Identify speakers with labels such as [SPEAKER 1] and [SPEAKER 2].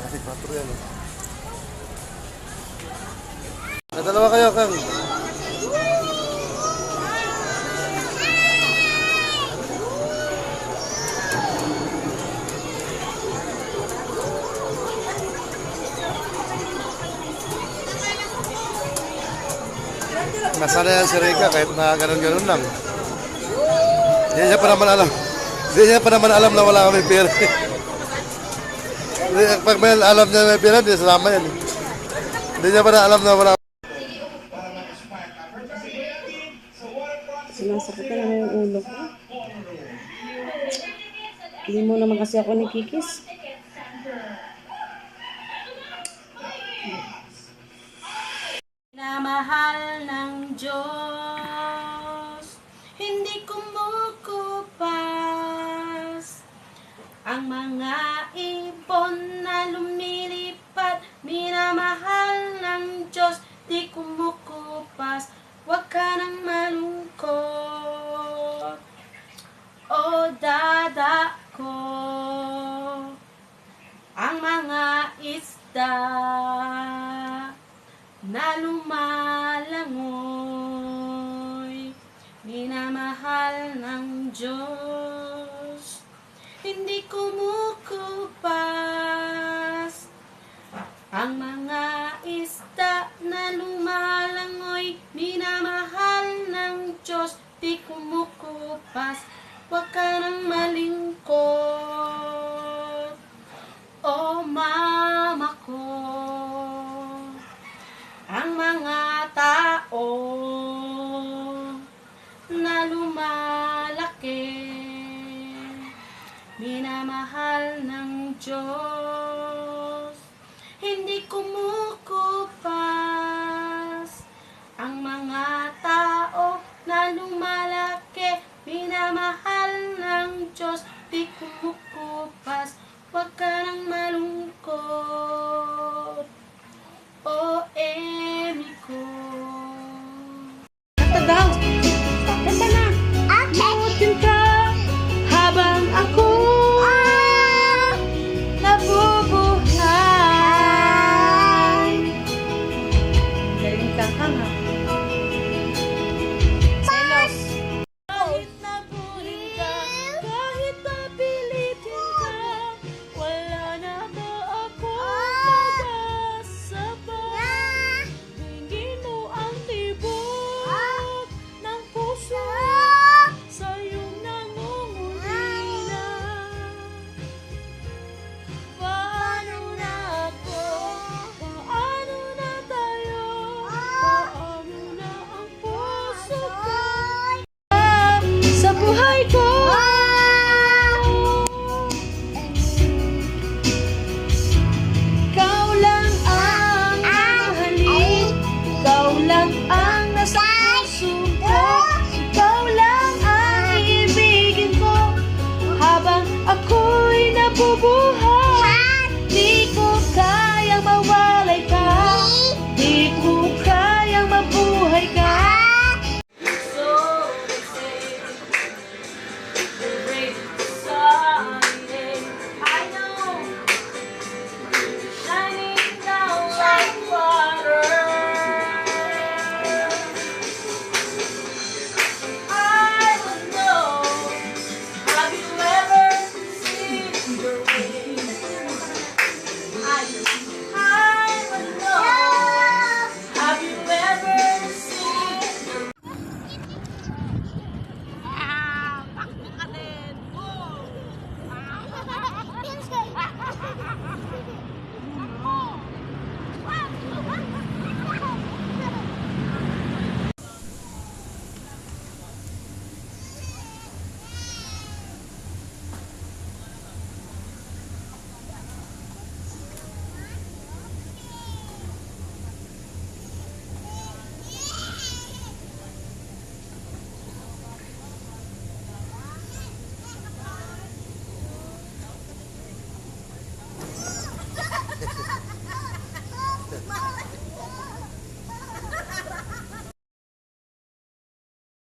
[SPEAKER 1] Kasi 4 yan. Dalawa kayo, Kang. Nasana yan si Rika kahit na ganun-ganun lang. Hindi niya pa naman alam. Hindi niya pa naman alam na wala kami pera. Pag may alam niya may pera, hindi salama yan. Hindi niya pa na alam na wala.
[SPEAKER 2] Sinasakit na naman yung ulo ko. Hindi mo naman kasi ako nikikis. Minamahal ng Diyos, hindi kumukupas ang mga ibon na lumilipad. Minamahal ng Diyos, di kumukupas. Huwag ka nang malungkot o dadako. Ang mga isda na lumalangoy, minamahal ng Diyos, hindi kumukupas. Ang mga isda na lumalangoy, minamahal ng Diyos, di kumukupas. Huwag ka nang malingkot